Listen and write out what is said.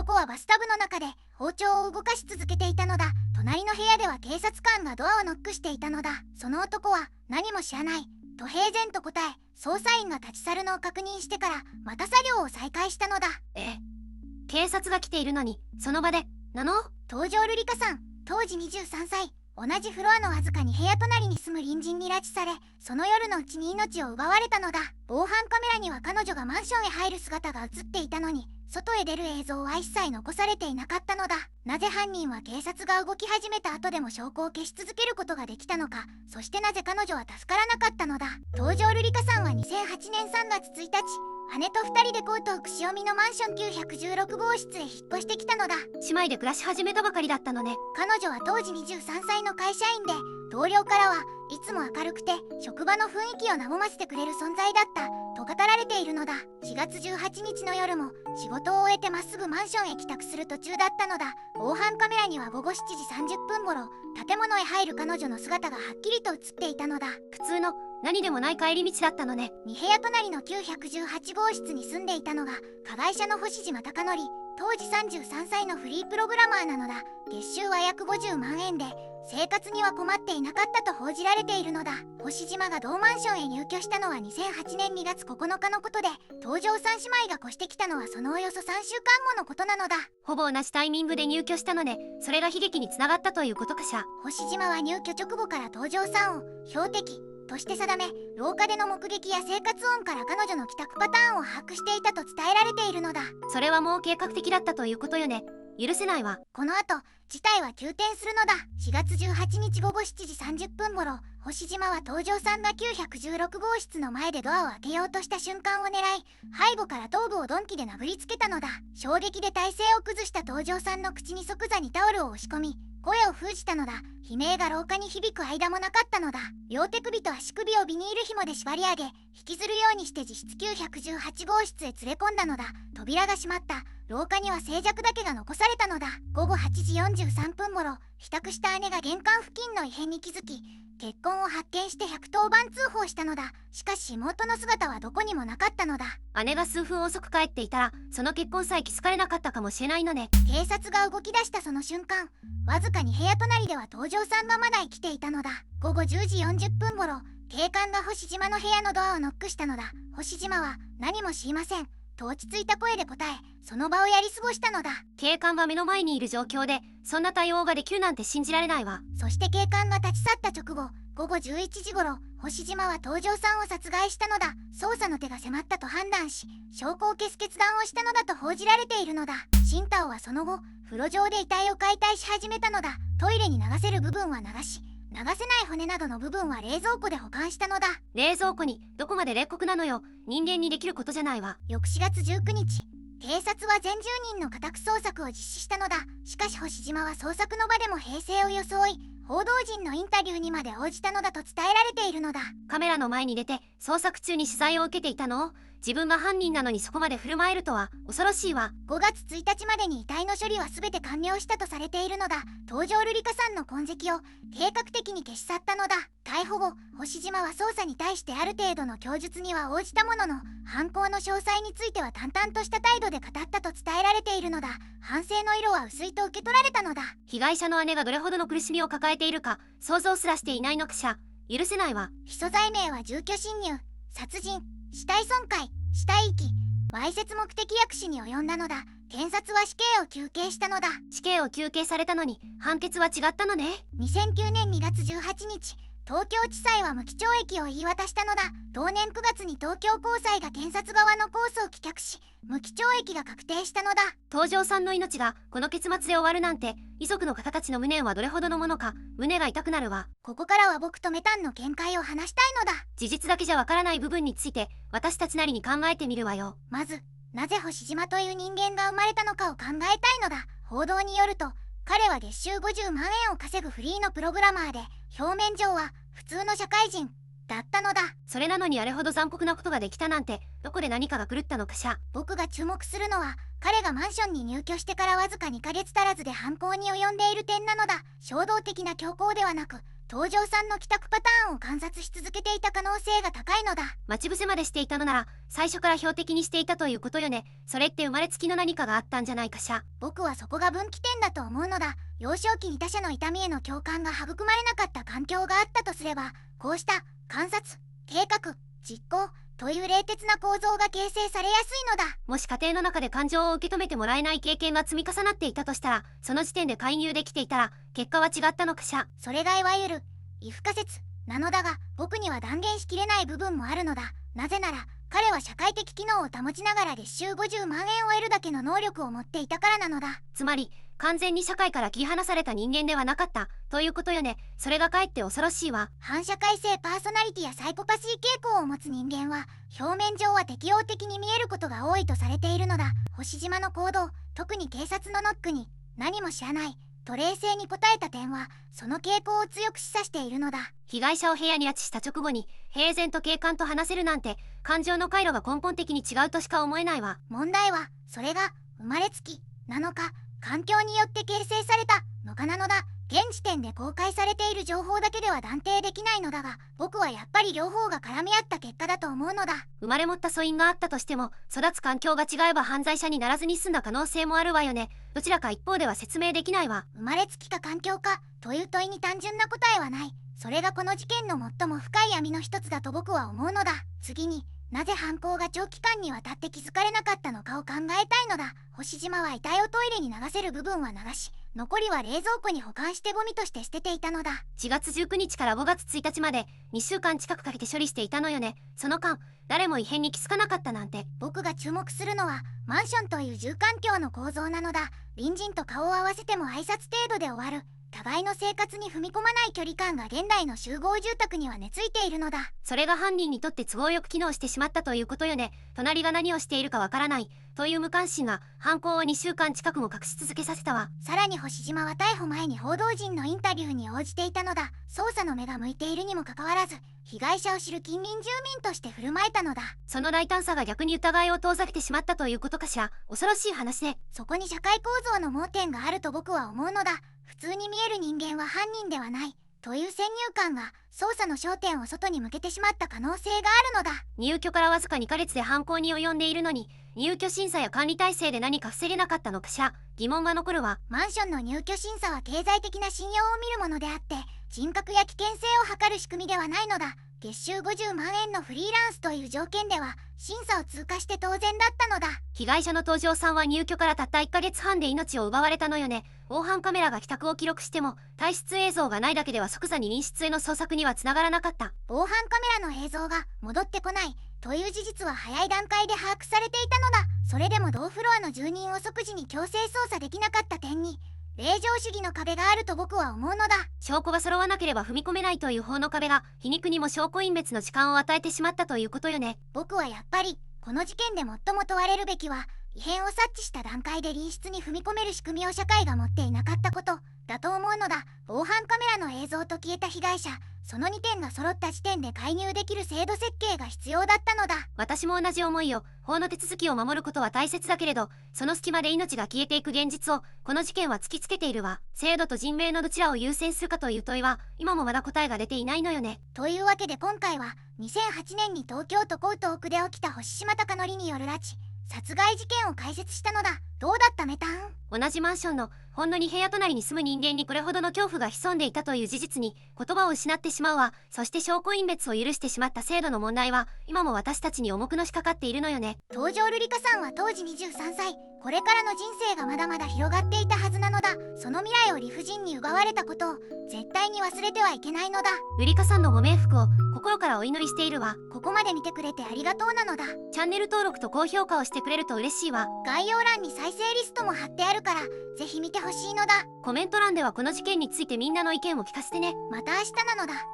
男はバスタブの中で包丁を動かし続けていたのだ。隣の部屋では警察官がドアをノックしていたのだ。その男は何も知らないと平然と答え、捜査員が立ち去るのを確認してからまた作業を再開したのだ。警察が来ているのにその場でなの？東條瑠璃香さん、当時23歳。同じフロアのわずかに部屋隣に住む隣人に拉致され、その夜のうちに命を奪われたのだ。防犯カメラには彼女がマンションへ入る姿が映っていたのに、外へ出る映像は一切残されていなかったのだ。なぜ犯人は警察が動き始めた後でも証拠を消し続けることができたのか。そしてなぜ彼女は助からなかったのだ。東條瑠璃香さんは2008年3月1日、姉と2人で江東区潮見のマンション916号室へ引っ越してきたのだ。姉妹で暮らし始めたばかりだったのね。彼女は当時23歳の会社員で、同僚からはいつも明るくて職場の雰囲気を和ませてくれる存在だったと語られているのだ。4月18日の夜も仕事を終えてまっすぐマンションへ帰宅する途中だったのだ。防犯カメラには午後7時30分頃、建物へ入る彼女の姿がはっきりと映っていたのだ。普通の何でもない帰り道だったのね。2部屋隣の918号室に住んでいたのが加害者の星島貴則、当時33歳のフリープログラマーなのだ。月収は約50万円で生活には困っていなかったと報じられているのだ。星島が同マンションへ入居したのは2008年2月9日のことで、東條さん姉妹が越してきたのはそのおよそ3週間後のことなのだ。ほぼ同じタイミングで入居したので、それが悲劇につながったということかしら。星島は入居直後から東條さんを標的として定め、廊下での目撃や生活音から彼女の帰宅パターンを把握していたと伝えられているのだ。それはもう計画的だったということよね。許せないわ。この後事態は急転するのだ。4月18日午後7時30分頃、星島は東條さんが916号室の前でドアを開けようとした瞬間を狙い、背後から頭部を鈍器で殴りつけたのだ。衝撃で体勢を崩した東條さんの口に即座にタオルを押し込み、声を封じたのだ。悲鳴が廊下に響く間もなかったのだ。両手首と足首をビニール紐で縛り上げ、引きずるようにして自室918号室へ連れ込んだのだ。扉が閉まった。廊下には静寂だけが残されたのだ。午後8時43分頃、帰宅した姉が玄関付近の異変に気づき、血痕を発見して110番通報したのだ。しかし妹の姿はどこにもなかったのだ。姉が数分遅く帰っていたら、その血痕さえ気づかれなかったかもしれないのね。警察が動き出したその瞬間、わずかに部屋隣では東條さんがまだ生きていたのだ。午後10時40分頃、警官が星島の部屋のドアをノックしたのだ。星島は何も知りませんと落ち着いた声で答え、その場をやり過ごしたのだ。警官は目の前にいる状況でそんな対応ができるなんて信じられないわ。そして警官が立ち去った直後、午後11時頃、星島は東條さんを殺害したのだ。捜査の手が迫ったと判断し、証拠を消す決断をしたのだと報じられているのだ。新太郎はその後、風呂上で遺体を解体し始めたのだ。トイレに流せる部分は流し、流せない骨などの部分は冷蔵庫で保管したのだ。冷蔵庫にどこまで冷酷なのよ。人間にできることじゃないわ。翌4月19日、警察は全住人の家宅捜索を実施したのだ。しかし星島は捜索の場でも平静を装い、報道陣のインタビューにまで応じたのだと伝えられているのだ。カメラの前に出て捜索中に取材を受けていたの？自分が犯人なのにそこまで振る舞えるとは恐ろしいわ。5月1日までに遺体の処理は全て完了したとされているのだ。東條瑠璃香さんの痕跡を計画的に消し去ったのだ。逮捕後、星島は捜査に対してある程度の供述には応じたものの、犯行の詳細については淡々とした態度で語ったと伝えられているのだ。反省の色は薄いと受け取られたのだ。被害者の姉がどれほどの苦しみを抱えているか想像すらしていないのくしゃ。許せないわ。起訴罪名は住居侵入、殺人、死体損壊、死体遺棄、わいせつ目的役使に及んだのだ。検察は死刑を求刑したのだ。死刑を求刑されたのに判決は違ったのね。2009年2月18日、東京地裁は無期懲役を言い渡したのだ。同年9月に東京高裁が検察側の控訴を棄却し、無期懲役が確定したのだ。東條さんの命がこの結末で終わるなんて、遺族の方たちの無念はどれほどのものか、胸が痛くなるわ。ここからは僕とメタンの見解を話したいのだ。事実だけじゃわからない部分について私たちなりに考えてみるわよ。まず、なぜ星島という人間が生まれたのかを考えたいのだ。報道によると、彼は月収50万円を稼ぐフリーのプログラマーで、表面上は普通の社会人だったのだ。それなのにあれほど残酷なことができたなんて、どこで何かが狂ったのかしら。僕が注目するのは、彼がマンションに入居してからわずか2ヶ月足らずで犯行に及んでいる点なのだ。衝動的な強行ではなく、東條さんの帰宅パターンを観察し続けていた可能性が高いのだ。待ち伏せまでしていたのなら最初から標的にしていたということよね。それって生まれつきの何かがあったんじゃないかしら。僕はそこが分岐点だと思うのだ。幼少期に他者の痛みへの共感が育まれなかった環境があったとすれば、こうした観察、計画、実行という冷徹な構造が形成されやすいのだ。もし家庭の中で感情を受け止めてもらえない経験が積み重なっていたとしたら、その時点で介入できていたら結果は違ったのかしら。それがいわゆる異不可説なのだが、僕には断言しきれない部分もあるのだ。なぜなら彼は社会的機能を保ちながら月収50万円を得るだけの能力を持っていたからなのだ。つまり完全に社会から切り離された人間ではなかったということよね。それがかえって恐ろしいわ。反社会性パーソナリティやサイコパシー傾向を持つ人間は表面上は適応的に見えることが多いとされているのだ。星島の行動、特に警察のノックに何も知らないと冷静に答えた点はその傾向を強く示唆しているのだ。被害者を部屋に拉致した直後に平然と警官と話せるなんて、感情の回路が根本的に違うとしか思えないわ。問題はそれが生まれつきなのか環境によって形成されたのかなのだ。現時点で公開されている情報だけでは断定できないのだが、僕はやっぱり両方が絡み合った結果だと思うのだ。生まれ持った素因があったとしても、育つ環境が違えば犯罪者にならずに済んだ可能性もあるわよね。どちらか一方では説明できないわ。生まれつきか環境かという問いに単純な答えはない。それがこの事件の最も深い闇の一つだと僕は思うのだ。次になぜ犯行が長期間にわたって気づかれなかったのかを考えたいのだ。星島は遺体をトイレに流せる部分は流し、残りは冷蔵庫に保管してゴミとして捨てていたのだ。4月19日から5月1日まで2週間近くかけて処理していたのよね。その間誰も異変に気づかなかったなんて。僕が注目するのはマンションという住環境の構造なのだ。隣人と顔を合わせても挨拶程度で終わる、互いの生活に踏み込まない距離感が現代の集合住宅には根付いているのだ。それが犯人にとって都合よく機能してしまったということよね。隣が何をしているかわからないという無関心が犯行を2週間近くも隠し続けさせたわ。さらに星島は逮捕前に報道陣のインタビューに応じていたのだ。捜査の目が向いているにもかかわらず被害者を知る近隣住民として振る舞えたのだ。その大胆さが逆に疑いを遠ざけてしまったということかしら。恐ろしい話で。そこに社会構造の盲点があると僕は思うのだ。普通に見える人間は犯人ではないという先入観が捜査の焦点を外に向けてしまった可能性があるのだ。入居からわずか2ヶ月で犯行に及んでいるのに、入居審査や管理体制で何か防げなかったのかしら。疑問が残るわ。マンションの入居審査は経済的な信用を見るものであって、人格や危険性を測る仕組みではないのだ。月収50万円のフリーランスという条件では審査を通過して当然だったのだ。被害者の東條さんは入居からたった1ヶ月半で命を奪われたのよね。防犯カメラが帰宅を記録しても退出映像がないだけでは即座に隣室への捜索にはつながらなかった。防犯カメラの映像が戻ってこないという事実は早い段階で把握されていたのだ。それでも同フロアの住人を即時に強制捜査できなかった点に令状主義の壁があると僕は思うのだ。証拠が揃わなければ踏み込めないという法の壁が皮肉にも証拠隠滅の時間を与えてしまったということよね。僕はやっぱりこの事件で最も問われるべきは異変を察知した段階で隣室に踏み込める仕組みを社会が持っていなかったことだと思うのだ。防犯カメラの映像と消えた被害者、その2点が揃った時点で介入できる制度設計が必要だったのだ。私も同じ思いよ。法の手続きを守ることは大切だけれど、その隙間で命が消えていく現実をこの事件は突きつけているわ。制度と人命のどちらを優先するかという問いは今もまだ答えが出ていないのよね。というわけで今回は2008年に東京都江東区で起きた星島貴則による拉致殺害事件を解説したのだ。どうだったメタン？同じマンションのほんの2部屋隣に住む人間にこれほどの恐怖が潜んでいたという事実に言葉を失ってしまうわ。そして証拠隠滅を許してしまった制度の問題は今も私たちに重くのしかかっているのよね。東條瑠璃香さんは当時23歳。これからの人生がまだまだ広がっていたはずなのだ。その未来を理不尽に奪われたことを絶対に忘れてはいけないのだ。瑠璃香さんのご冥福を心からお祈りしているわ。ここまで見てくれてありがとうなのだ。チャンネル登録と高評価をしてくれると嬉しいわ。概要欄に再生リストも貼ってあるからぜひ見てほしいのだ。コメント欄ではこの事件についてみんなの意見を聞かせてね。また明日なのだ。